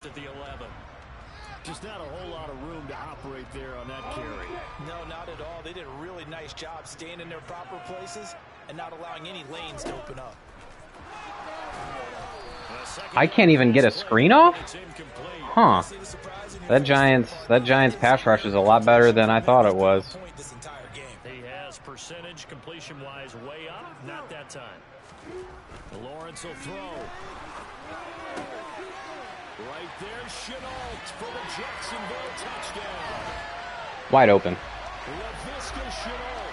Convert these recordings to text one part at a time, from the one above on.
at the 11. Just not a whole lot of room to operate there on that carry. No, not at all. They did a really nice job staying in their proper places and not allowing any lanes to open up. I can't even get a screen off? Huh. That Giants pass rush is a lot better than I thought it was. He has percentage completion-wise way up. Not that time. Lawrence will throw. Right there, Chenault for the Jacksonville touchdown. Wide open. LaVisca Chenault,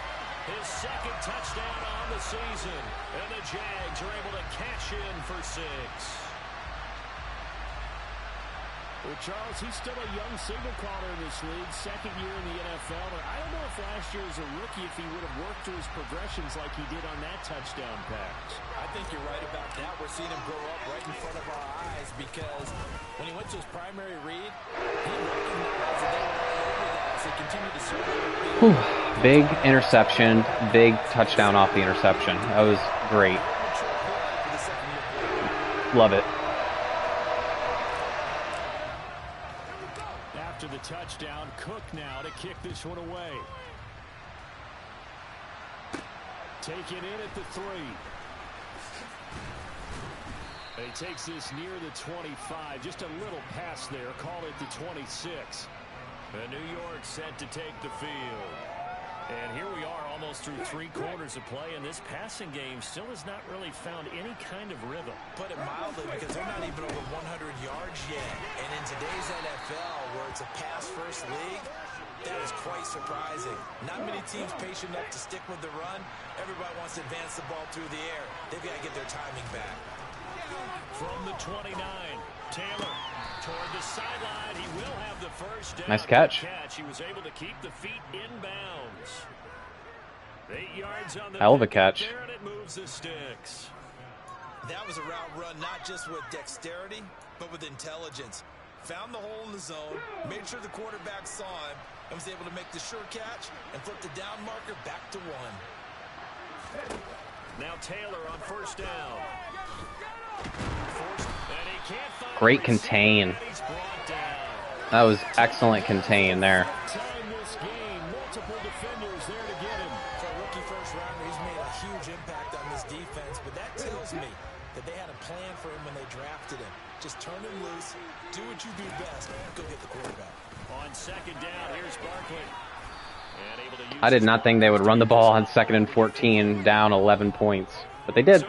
his second touchdown on the season. And the Jags are able to cash in for 6. Well, Charles, he's still a young signal caller in this league, second year in the NFL. But I don't know if last year as a rookie, if he would have worked through his progressions like he did on that touchdown pass. I think you're right about that. We're seeing him grow up right in front of our eyes because when he went to his primary read, he recognized that they were all over that as they continue to serve. Big interception, big touchdown off the interception. That was great. Love it. After the touchdown, Cook now to kick this one away. Taken in at the 3. He takes this near the 25. Just a little pass there. Call it the 26. And New York set to take the field. And here we are almost through 3 quarters of play, and this passing game still has not really found any kind of rhythm. Put it mildly, because they're not even over 100 yards yet. And in today's NFL, where it's a pass-first league, that is quite surprising. Not many teams patient enough to stick with the run. Everybody wants to advance the ball through the air. They've got to get their timing back. From the 29, Taylor toward the sideline. He will have the first down. Nice catch. He was able to keep the feet inbounds. 8 yards on the hell of a catch. there, and it moves the sticks. That was a route run not just with dexterity, but with intelligence. Found the hole in the zone, made sure the quarterback saw him, and was able to make the sure catch and flip the down marker back to 1. Now Taylor on first down. Great contain. That was excellent contain there. Multiple defenders there to get him. For a rookie first rounder, he's made a huge impact on this defense, but that tells me that they had a plan for him when they drafted him. Just turn him loose, do what you do best, go get the quarterback. On second down, here's Barkley. And able to use I did not think they would run the ball on 2nd and 14 down 11 points, but they did.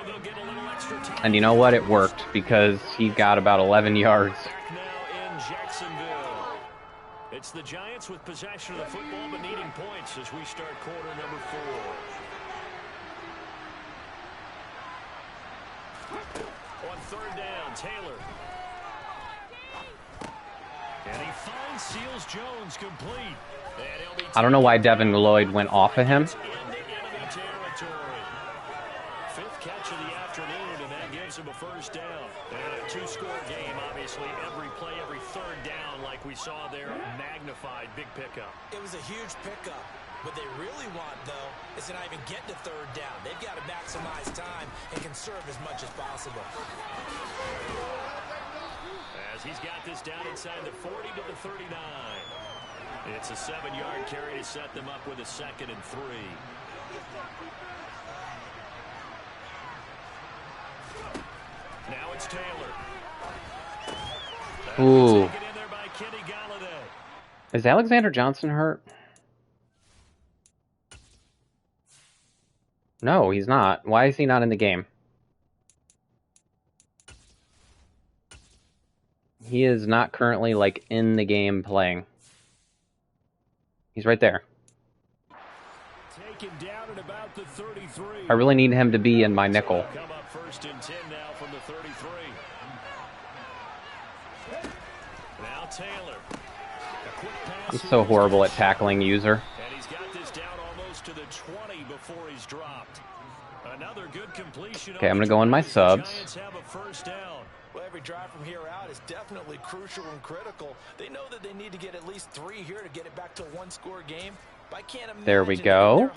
And you know what? It worked because he got about 11 yards. Now in Jacksonville. It's the Giants with possession of the football but needing points as we start quarter number 4. On third down, Taylor. And he finds Seals Jones complete. And he'll be I don't know why Devin Lloyd went off of him. into enemy territory. 5th catch of the afternoon, and that gives him a first down. And a 2-score game, obviously. Every play, every third down, like we saw there, magnified. Big pickup. It was a huge pickup. What they really want, though, is to not even get to third down. They've got to maximize time and conserve as much as possible. As he's got this down inside the 40 to the 39. It's a 7-yard carry to set them up with a 2nd and 3. Now it's Taylor. Ooh. Taken in there by Kenny Galladay. Is Alexander Johnson hurt? No, he's not. Why is he not in the game? He is not currently, like, in the game playing. He's right there. Taken down at about the 33. I really need him to be in my nickel. Come up 1st and 10 now from the 33. Now Taylor. A quick pass. I'm so horrible at tackling user. And he's got this down almost to the 20 before he's dropped. Another good completion. Okay, I'm going to go in my subs. Giants have a first down. Well, every drive from here out is definitely crucial and critical. They know that they need to get at least 3 here to get it back to a 1-score game. But I can't imagine There we go.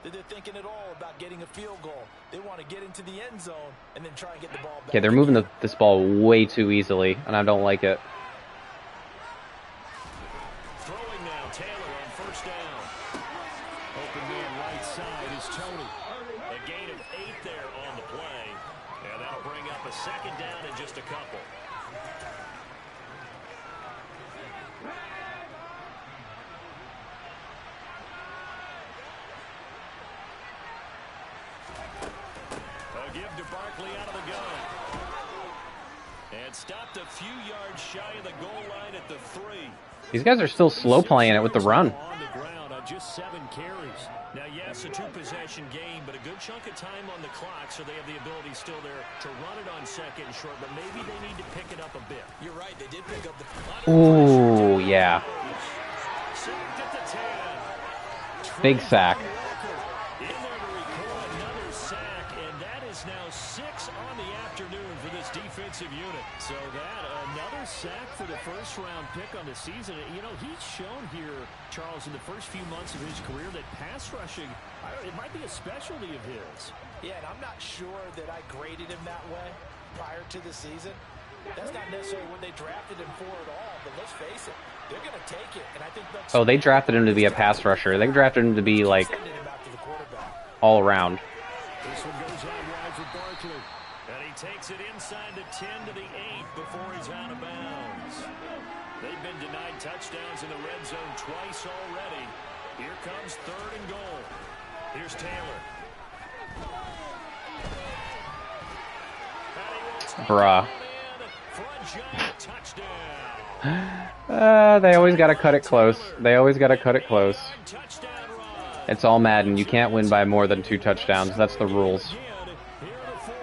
that they're thinking at all about getting a field goal. They want to get into the end zone and then try and get the ball back. Okay, they're moving this ball way too easily, and I don't like it. second down and just a couple. A give to Barkley out of the gun. And stopped a few yards shy of the goal line at the 3. These guys are still slow playing it with the run. On the ground on just 7 carries. Now, yes, a 2-possession game, but a good chunk of time on the clock, so they have the ability still there to run it on second and short, but maybe they need to pick it up a bit. You're right, they did pick up the... Ooh, yeah. Sacked at the 10. Big sack. In there to record another sack, and that is now 6 on the afternoon for this defensive unit. So that, another sack for the first-round pick on the season. You know, he's shown here, Charles, in the first few months of his career that pass rushing, it might be a specialty of his. Yeah, and I'm not sure that I graded him that way prior to the season. That's not necessarily what they drafted him for at all, but let's face it, they're going to take it. And I think that's... Oh, they drafted him to be a pass rusher. They drafted him to be, like, all around. This one goes out wide for Barkley. And he takes it inside the 10 to the 8 before he's out of bounds. They've been denied touchdowns in the red zone twice already. Here comes 3rd and goal. Here's Taylor. Bruh. For a giant touchdown. They always got to cut it close. They always got to cut it close. Touchdown run. It's all Madden. You can't win by more than 2 touchdowns. That's the rules. Here in the 4th.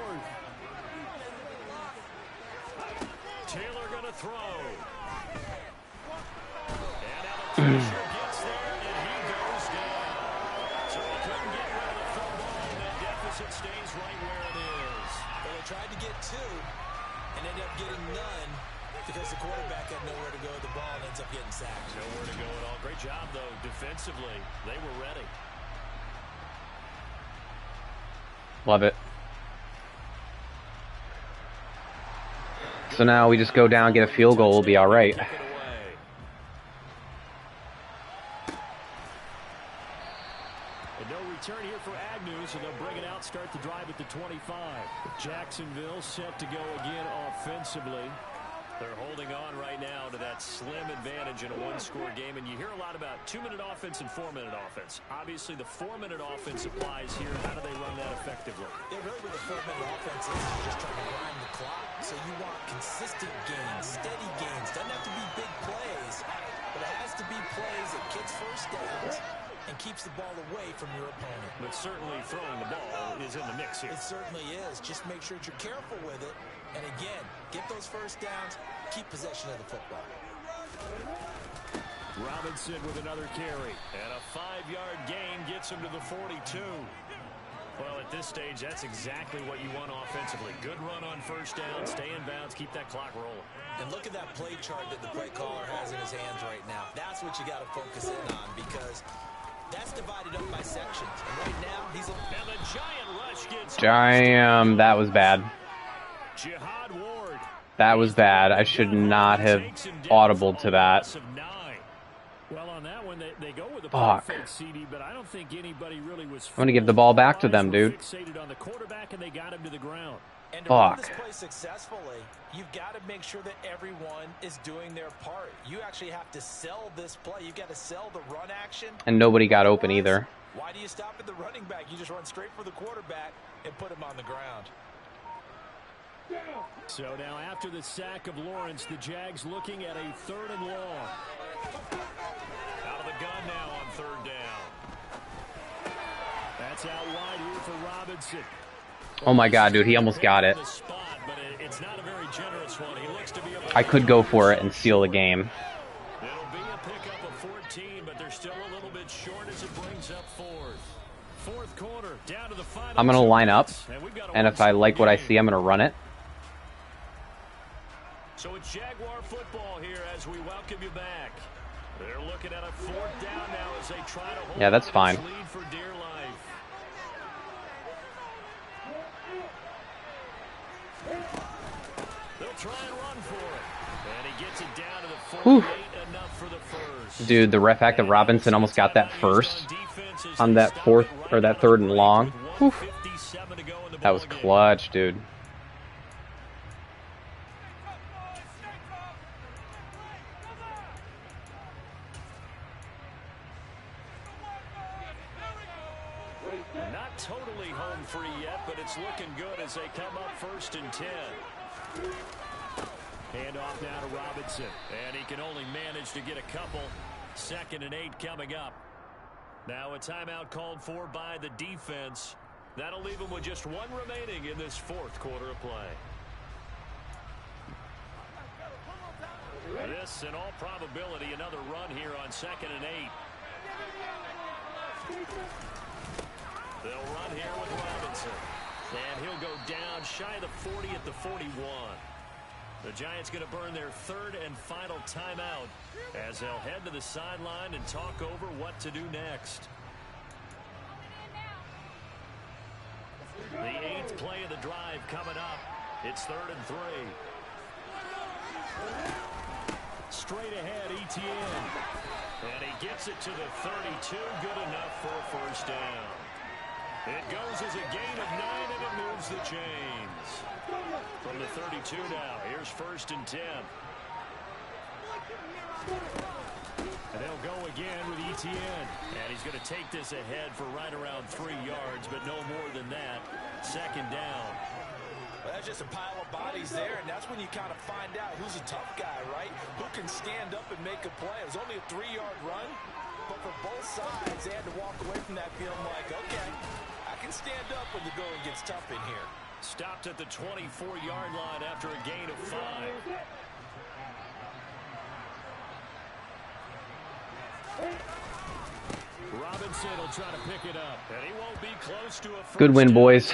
Taylor going to throw. And now the pressure gets there, and he goes down. So he couldn't get rid of the football, and that deficit stays right where it is. Well, they tried to get 2 and ended up getting none because the quarterback had nowhere to go with the ball and ends up getting sacked. Nowhere to go at all. Great job, though, defensively. They were ready. Love it. So now we just go down, get a field goal, we'll be all right. Kick it away. And no return here for Agnew, so they'll bring it out, start the drive at the 25. Jacksonville set to go again offensively. They're holding on right now to that slim advantage in a 1-score game, and you hear a lot about 2-minute offense and 4-minute offense. Obviously, the 4-minute offense applies here. How do they run that effectively? Yeah, really with the 4-minute offense is you're just trying to grind the clock. So you want consistent gains, steady gains. Doesn't have to be big plays, but it has to be plays that gets first downs and keeps the ball away from your opponent. But certainly throwing the ball is in the mix here. It certainly is. Just make sure that you're careful with it. And again, get those first downs, keep possession of the football. Robinson with another carry. And a 5-yard gain gets him to the 42. Well, at this stage, that's exactly what you want offensively. Good run on first down, stay in bounds, keep that clock rolling. And look at that play chart that the play caller has in his hands right now. That's what you got to focus in on because that's divided up by sections. And right now, he's... And the giant rush gets... That was bad. Jihad Ward. That was bad. I should not have audibled to that. Well, on that one, they go with a Fuck. perfect CD, but I don't think anybody really was. I'm gonna give the ball back to them, dude. Fixated on the quarterback, and they got him to the ground. And to run this Fuck. play successfully, you've got to make sure that everyone is doing their part. You actually have to sell this play. You've got to sell the run action. And nobody got open either. Why do you stop at the running back? You just run straight for the quarterback and put him on the ground. So now after the sack of Lawrence, the Jags looking at a 3rd and long. Out of the gun now on 3rd down. That's out wide here for Robinson. Oh my god, dude, he almost got it. It's not a very generous one. He looks to be able to... I could go for it and seal the game. It'll be a pickup of 14, but they're still a little bit short as it brings up 4th. 4th quarter, down to the final. I'm gonna line up, and if I like what I see, I'm gonna run it. So it's Jaguar football here as we welcome you back. They're looking at a 4th down now as they try to hold Yeah, that's fine. this lead for dear life. They'll try and run for it. And he gets it down to the 48, enough for the first. Dude, the fact that Robinson almost got that first on that 4th or that 3rd and long. Whew. That was clutch, dude. Not totally home free yet, but it's looking good as they come up 1st and 10. Hand off now to Robinson, and he can only manage to get a couple. 2nd and 8 coming up. Now a timeout called for by the defense. That'll leave him with just 1 remaining in this 4th quarter of play. This, in all probability, another run here on 2nd and 8. They'll run here with Robinson. And he'll go down shy of the 40 at the 41. The Giants going to burn their 3rd and final timeout as they'll head to the sideline and talk over what to do next. The 8th play of the drive coming up. It's 3rd and 3. Straight ahead, Etienne. And he gets it to the 32. Good enough for a 1st down. It goes as a gain of 9, and it moves the chains. From the 32 now, here's 1st and 10. And they'll go again with Etienne. And he's going to take this ahead for right around 3 yards, but no more than that. 2nd down. Well, that's just a pile of bodies there, and that's when you kind of find out who's a tough guy, right? Who can stand up and make a play. It was only a 3-yard run, but for both sides, they had to walk away from that feeling like, okay, I can stand up when the going gets tough in here. Stopped at the 24-yard line after a gain of 5. Robinson will try to pick it up, and he won't be close to a first. Good win, boys.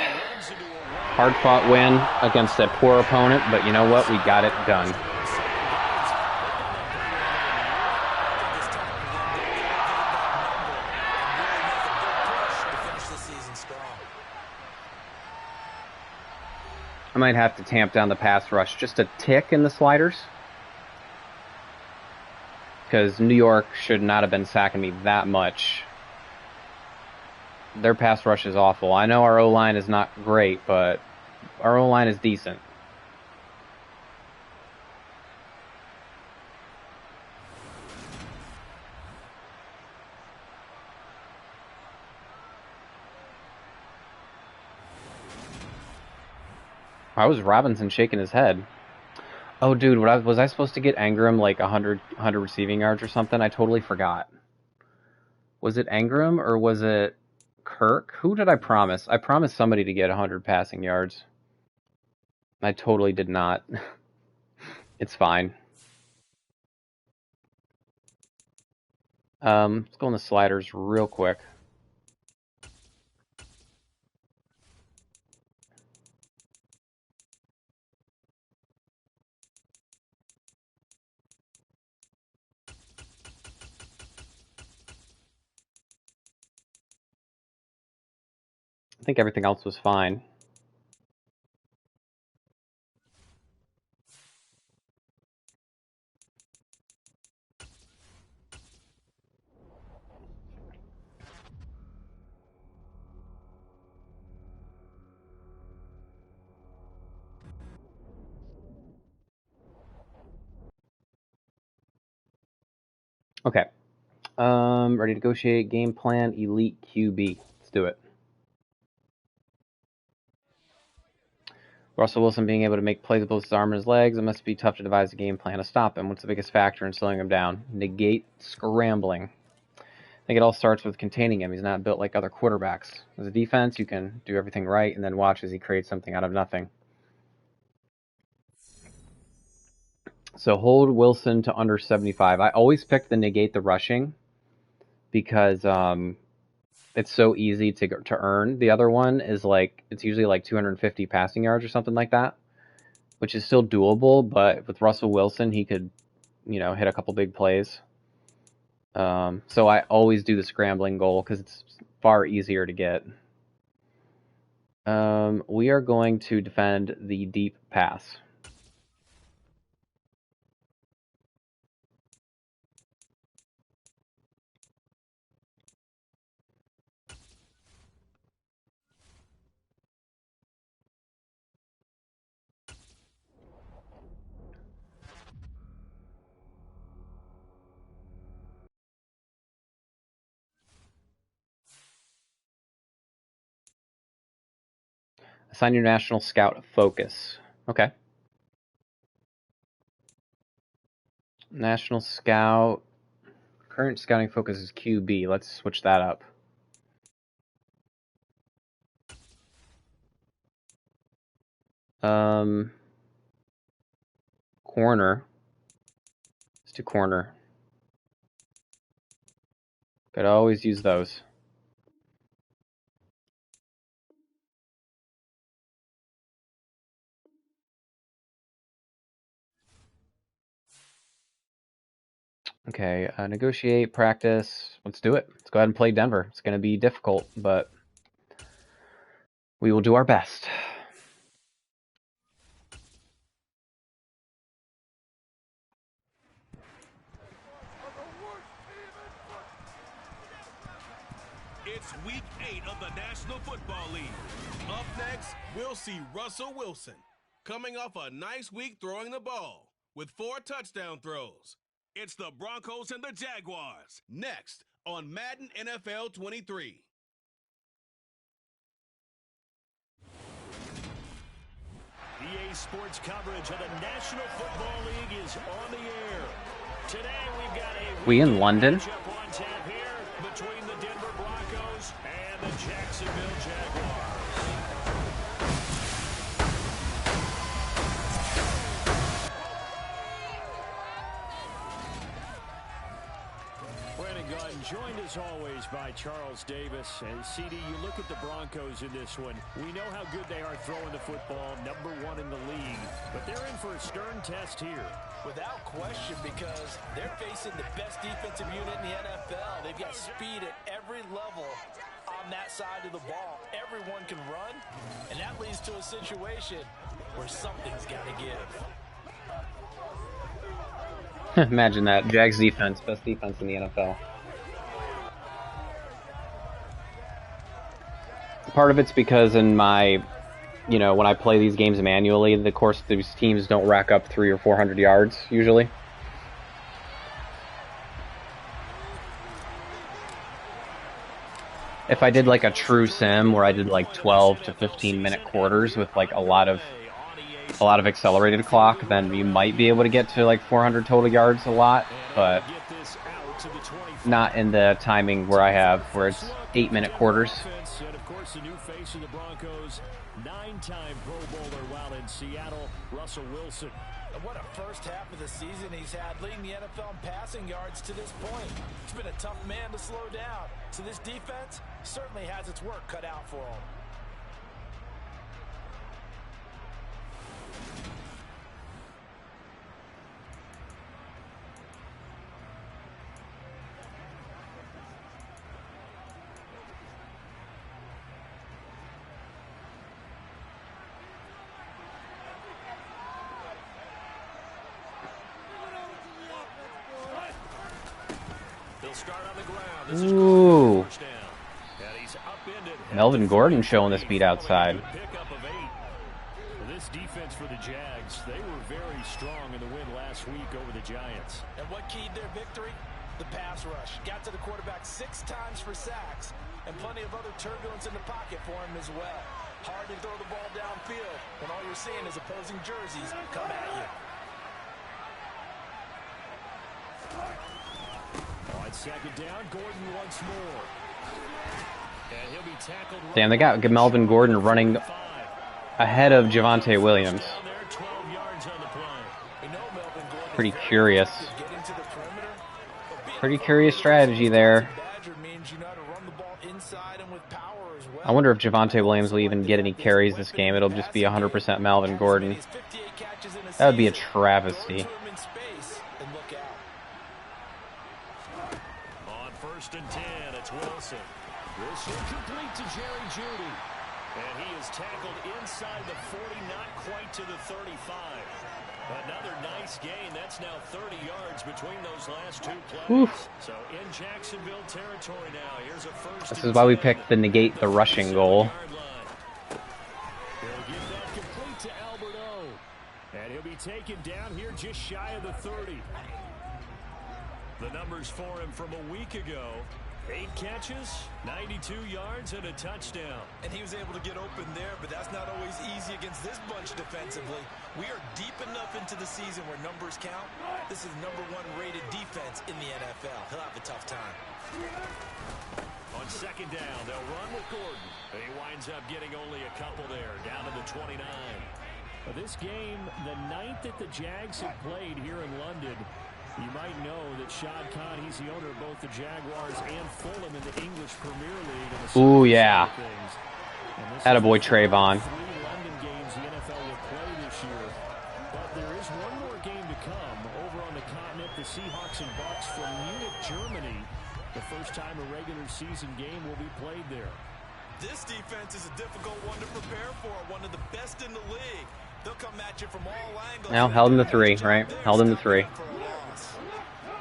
Hard-fought win against a poor opponent, but you know what? We got it done. I might have to tamp down the pass rush just a tick in the sliders, because New York should not have been sacking me that much. Their pass rush is awful. I know our O-line is not great, but our O-line is decent. Why was Robinson shaking his head? Oh, dude, was I supposed to get Engram like 100 receiving yards or something? I totally forgot. Was it Engram or was it Kirk? Who did I promise? I promised somebody to get 100 passing yards. I totally did not. It's fine. Let's go on the sliders real quick. I think everything else was fine. Okay. Ready to negotiate game plan, elite QB. Let's do it. Russell Wilson being able to make plays with both his arm and his legs. It must be tough to devise a game plan to stop him. What's the biggest factor in slowing him down? Negate scrambling. I think it all starts with containing him. He's not built like other quarterbacks. As a defense, you can do everything right and then watch as he creates something out of nothing. So hold Wilson to under 75. I always pick the negate the rushing because it's so easy to earn. The other one is like, it's usually like 250 passing yards or something like that, which is still doable, but with Russell Wilson, he could, hit a couple big plays. So I always do the scrambling goal because it's far easier to get. We are going to defend the deep pass. Assign your national scout focus. Okay. National scout. Current scouting focus is QB. Let's switch that up. Corner. Let's do corner. Could always use those. Okay, negotiate, practice. Let's do it. Let's go ahead and play Denver. It's going to be difficult, but we will do our best. It's week 8 of the National Football League. Up next, we'll see Russell Wilson coming off a nice week throwing the ball with 4 touchdown throws. It's the Broncos and the Jaguars next on Madden NFL 23. EA Sports coverage of the National Football League is on the air. Today we've got a we in London? matchup on tap here between the Denver Broncos and the Jacksonville Jaguars. Brandon Gunn joined as always by Charles Davis. And CD, you look at the Broncos in this one. We know how good they are throwing the football, number 1 in the league. But they're in for a stern test here. Without question, because they're facing the best defensive unit in the NFL. They've got speed at every level on that side of the ball. Everyone can run, and that leads to a situation where something's got to give. Imagine that. Jags defense, best defense in the NFL. Part of it's because in my, when I play these games manually, of course, these teams don't rack up 300 or 400 yards, usually. If I did like a true sim where I did like 12 to 15 minute quarters with like a lot of accelerated clock, then you might be able to get to like 400 total yards a lot, but not in the timing where I have, where it's 8-minute quarters. And of course, the new face of the Broncos, 9-time Pro Bowler while in Seattle, Russell Wilson. And what a first half of the season he's had, leading the NFL in passing yards to this point. It's been a tough man to slow down. So this defense certainly has its work cut out for him. Ooh. Melvin Gordon showing the speed outside. This defense for the Jags, they were very strong in the win last week over the Giants. And what keyed their victory? The pass rush. Got to the quarterback 6 times for sacks, and plenty of other turbulence in the pocket for him as well. Hard to throw the ball downfield when all you're seeing is opposing jerseys come at you. On second down, Gordon once more. And he'll be tackled. Damn, they got Melvin Gordon running ahead of Javonte Williams. Pretty curious. Pretty curious strategy there. I wonder if Javonte Williams will even get any carries this game. It'll just be 100% Melvin Gordon. That would be a travesty. On 1st and 10, it's Wilson. This will complete to Jerry Jeudy. And he is tackled inside the 40, not quite to the 35. Another nice gain. That's now 30 yards between those last 2 plays. Oof. So in Jacksonville territory now. Here's a first. This is why we picked the negate the rushing goal. He'll get that complete to Albert O. And he'll be taken down here just shy of the 30. The numbers for him from a week ago. 8 catches, 92 yards, and a touchdown. And he was able to get open there, but that's not always easy against this bunch defensively. We are deep enough into the season where numbers count. This is #1 rated defense in the NFL. He'll have a tough time. On second down, they'll run with Gordon. And he winds up getting only a couple there, down to the 29. This game, the 9th that the Jags have played here in London. You might know that Shad Khan, he's the owner of both the Jaguars and Fulham in the English Premier League. Ooh, yeah. Attaboy Trayvon. 3 London games the NFL will play this year. But there is one more game to come over on the continent. The Seahawks and Bucks from Munich, Germany. The first time a regular season game will be played there. This defense is a difficult one to prepare for. One of the best in the league. They'll come at you from all angles. Now, held him to 3, right? Held him to 3.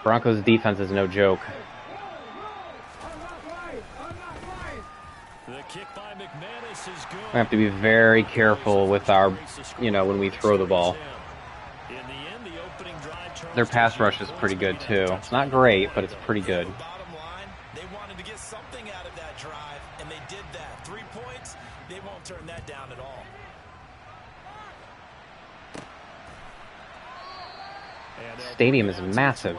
Broncos defense is no joke. The kick by McManus is good. We have to be very careful with our, when we throw the ball. In the end, the opening drive, Their pass rush is pretty good too. It's not great, but it's pretty good. Bottom line, they wanted to get something out of that drive, and they did that. 3 points, they won't turn that down at all. Stadium is massive,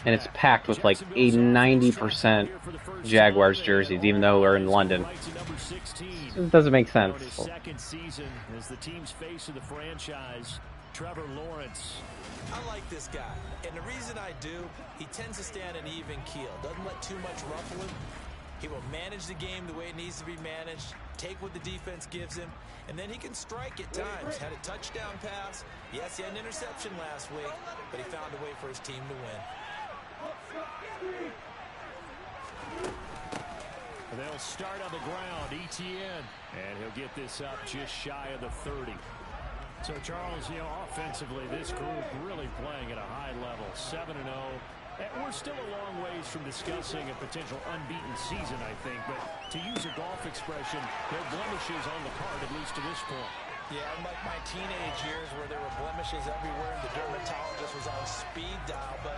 and it's packed with like a 90% Jaguars jerseys, even though we're in London. It doesn't make sense. Second season as the team's face of the franchise, Trevor Lawrence. I like this guy, and the reason I do, he tends to stay on an even keel, doesn't let too much ruffle him. He will manage the game the way it needs to be managed, take what the defense gives him, and then he can strike at times. Had a touchdown pass. Yes, he had an interception last week, but he found a way for his team to win. They'll start on the ground, ETN, and he'll get this up just shy of the 30. So, Charles, offensively, this group really playing at a high level, 7-0. We're still a long ways from discussing a potential unbeaten season, I think, but to use a golf expression, there are blemishes on the card, at least to this point. Yeah, unlike my teenage years where there were blemishes everywhere and the dermatologist was on speed dial, but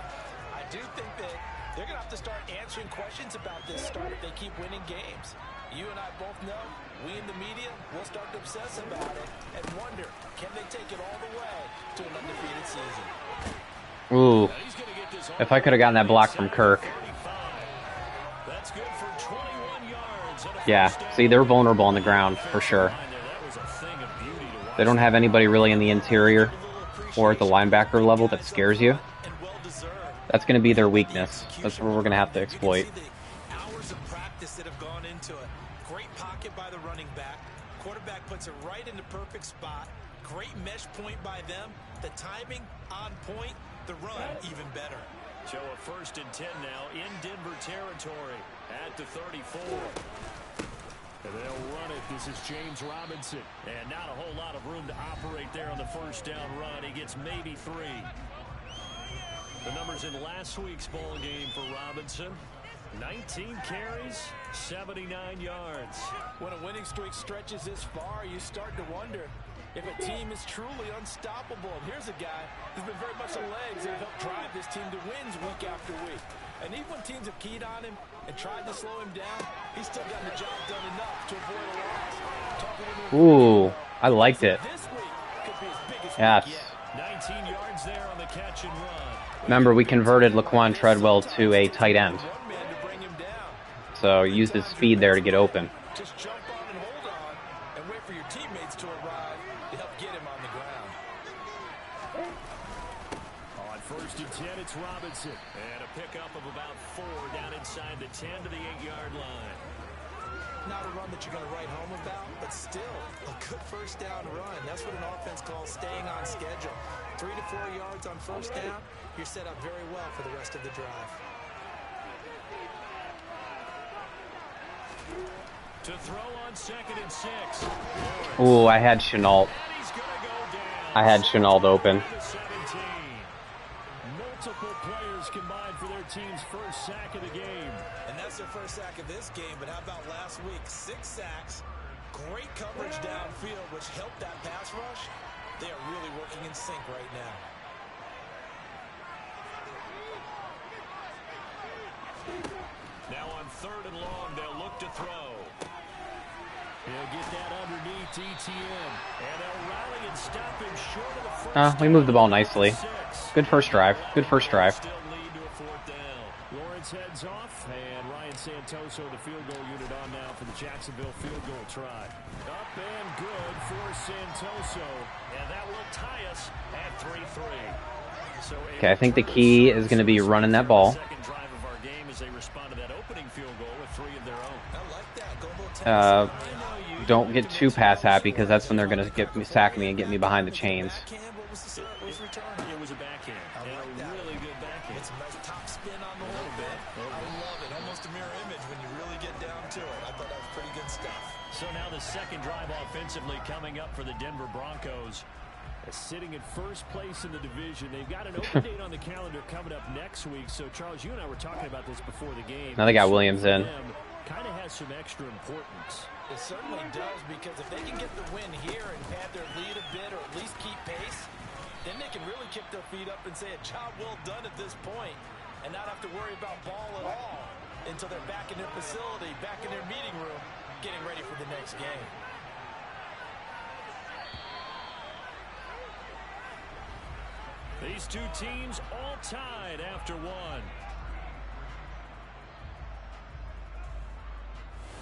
I do think that they're going to have to start answering questions about this start if they keep winning games. You and I both know, we in the media will start to obsess about it and wonder, can they take it all the way to an undefeated season? Ooh, if I could have gotten that block from Kirk. Yeah, see, they're vulnerable on the ground for sure. They don't have anybody really in the interior or at the linebacker level that scares you. That's going to be their weakness. That's what we're going to have to exploit. Hours of practice that have gone into it. Great pocket by the running back. Quarterback puts it right in the perfect spot. Great mesh point by them. The timing on point. The run even better. So a 1st and 10 now in Denver territory at the 34. And they'll run it. This is James Robinson. And not a whole lot of room to operate there on the 1st down run. He gets maybe 3. The numbers in last week's ball game for Robinson. 19 carries, 79 yards. When a winning streak stretches this far, you start to wonder if a team is truly unstoppable. And here's a guy who's been very much the legs that have helped drive this team to wins week after week. And even when teams have keyed on him and tried to slow him down, he's still gotten the job done enough to avoid a loss. Ooh, I liked it. This week could be his biggest Yes. week yet. 19 yards there on the catch and run. Remember, we converted Laquan Treadwell to a tight end. One man to bring him down. So used his speed there to get open. Just jump on and hold on and wait for your teammates to arrive to help get him on the ground. On 1st and 10, it's Robinson. And a pickup of about 4 down inside the 10 to the 8-yard line. Not a run that you're going to write home about, but still a good 1st down run. That's what an offense calls staying on schedule. 3 to 4 yards on 1st down, you're set up very well for the rest of the drive. To throw on 2nd and 6. Ooh, I had Chenault. And he's going to go down. I had Chenault open. Multiple players combined for their team's 1st sack of the game. And that's their 1st sack of this game, but how about last week? 6 sacks, great coverage downfield, which helped that pass rush. They are really working in sync right now. 3rd and long. They'll look to throw. He'll get that underneath ETN. And they'll rally and stop him short of the first. We moved the ball nicely. Good first drive. Good first drive. Still lead to a 4th down. Lawrence heads off, and Ryan Santoso, the field goal unit, on now for the Jacksonville field goal try. Up and good for Santoso. And that will tie us at 3-3. So Okay, I think the key is going to be running that ball. Second drive of our game as they respond to that opening field goal with 3 of their own. I like that. Go a little tennis. Don't get too pass happy because that's when they're going to sack me and get me behind the chains. Backhand, what was return? It was a backhand. I And like a that. really good backhand. It's a nice top spin on the little bit. I love it. Almost a mirror image when you really get down to it. I thought that was pretty good stuff. So now the second drive offensively coming up for the Denver Broncos. Sitting at first place in the division. They've got an open date on the calendar coming up next week. So, Charles, you and I were talking about this before the game. Now they got Williams in. Kind of has some extra importance. It certainly does, because if they can get the win here and pad their lead a bit or at least keep pace, then they can really kick their feet up and say a job well done at this point and not have to worry about ball at all until they're back in their facility, back in their meeting room, getting ready for the next game. These two teams all tied after one.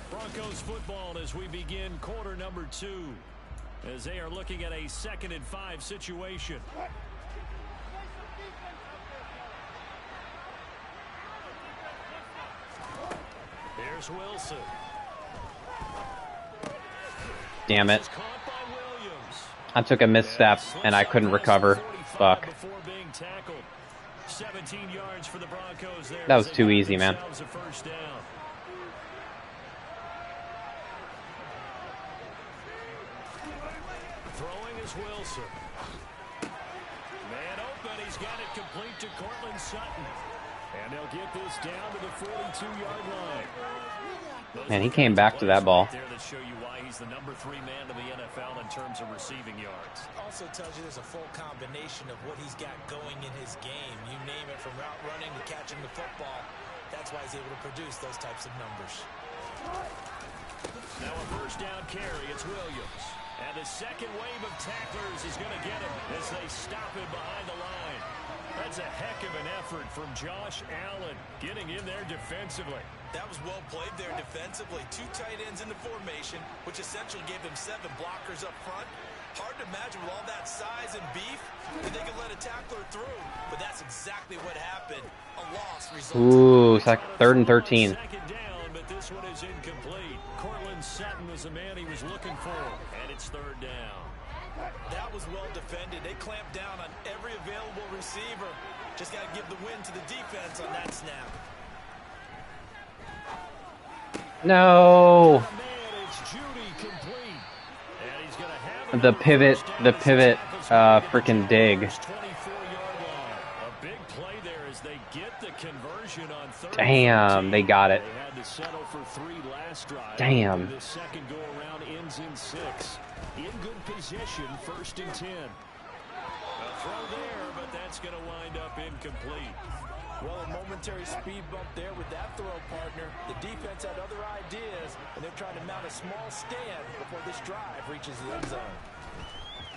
Broncos football as we begin quarter number 2, as they are looking at a 2nd and 5 situation. Here's Wilson. Damn it. Caught by Williams. I took a misstep and I couldn't recover. Fuck. Before being tackled. 17 yards for the Broncos there. That was too easy, man. A first down. Throwing is Wilson. Man open. He's got it complete to Cortland Sutton. And they'll get this down to the 42-yard line. Man, he came back to that ball. There that show you why he's the number 3 man to the NFL in terms of receiving yards. Also tells you there's a full combination of what he's got going in his game. You name it, from route running to catching the football. That's why he's able to produce those types of numbers. Now a first down carry. It's Williams. And the second wave of tacklers is going to get him as they stop him behind the line. That's a heck of an effort from Josh Allen getting in there defensively. That was well played there defensively. 2 tight ends in the formation, which essentially gave them 7 blockers up front. Hard to imagine with all that size and beef that they could let a tackler through. But that's exactly what happened. A loss resulted. Ooh, 3rd and 13. Second down, but this one is incomplete. Cortland Sutton was the man he was looking for. And it's 3rd down. That was well defended. They clamped down on every available receiver. Just got to give the win to the defense on that snap. No. Man, it's Judy complete. And he's going to have The pivot, freaking dig. 24-yard line. A big play there as they get the conversion on 3rd. Damn, they got it. They had to settle for 3 last drive. Damn. The second go-around ends in 6. In good position, 1st and 10. A throw there, but that's going to wind up incomplete. Well, a momentary speed bump there with that throw, partner. The defense had other ideas, and they're trying to mount a small stand before this drive reaches the end zone.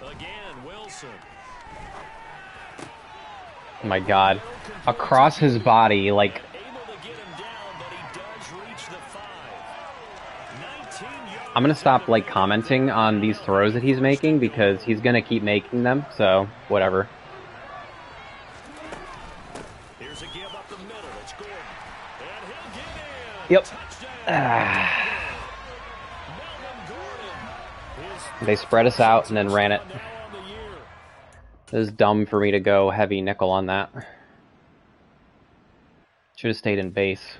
Again, Wilson. Oh my God. Across his body, like, Able to get him down, but he does reach the 5. 19 yards. I'm going to stop, like, commenting on these throws that he's making because he's going to keep making them, so whatever. Here's a give up the middle. It's Gordon. And he'll get in. Yep. Touchdown. Melvin Gordon. They spread us out and then ran it. Now on the year. It was dumb for me to go heavy nickel on that. Should have stayed in base.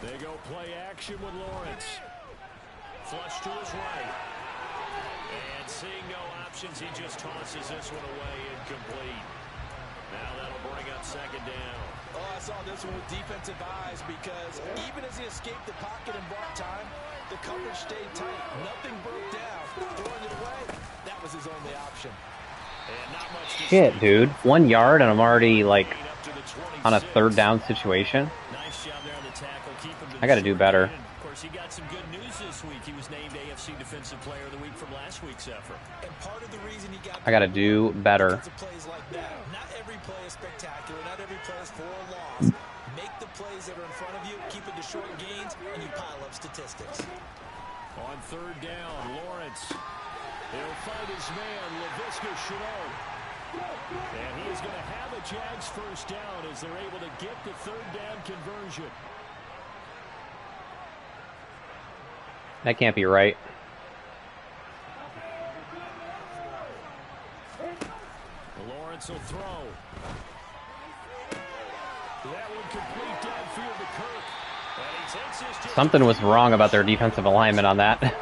They go play action with Lawrence. Flush to his right. And seeing no options, he just tosses this one away incomplete. Now that'll bring up 2nd down. Oh, saw this one with defensive eyes because even as he escaped the pocket and bought time, the coverage stayed tight. Nothing broke down. Throwing it away, that was his only option. Shit, dude. 1 yard and I'm already, like, on a third down situation. Nice job there on the tackle. Keep him to I gotta do better. Of course, he got some good news this week. He was named AFC Defensive Player of the Week from last week's effort. And part of the reason he got I gotta do better. plays like that. Not every play is spectacular. Not every play is for a loss. Make the plays that are in front of you, keep it to short gains, and you pile up statistics. On third down, Lawrence. He'll fight his man, Laviska Shenault. And he is going to have a Jags first down as they're able to get the third down conversion. That can't be right. Lawrence will throw. That one complete downfield to Kirk. And he takes this just Something was wrong about their defensive alignment on that. 39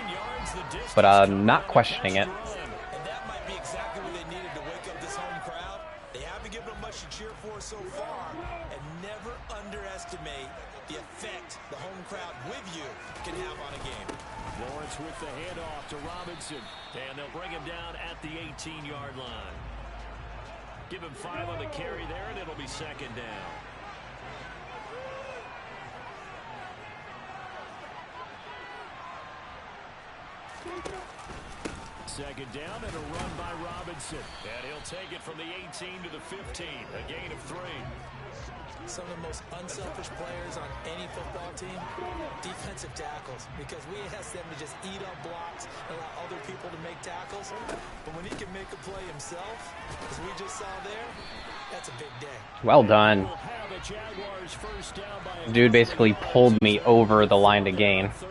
yards the distance. But I'm not questioning it. And that might be exactly what they needed to wake up this home crowd. They haven't given them much to cheer for so far. And never underestimate the effect the home crowd with you can have on a game. Lawrence with the handoff to Robinson. And they'll bring him down at the 18-yard line. Give him 5 on the carry there, and it'll be second down. Second down and a run by Robinson. And he'll take it from the 18 to the 15, a gain of 3. Some of the most unselfish players on any football team, defensive tackles, because we ask them to just eat up blocks and allow other people to make tackles. But when he can make a play himself, as we just saw there, that's a big day. Well done. We'll have a Jaguars first down by a Dude basically pulled me over the line to gain. third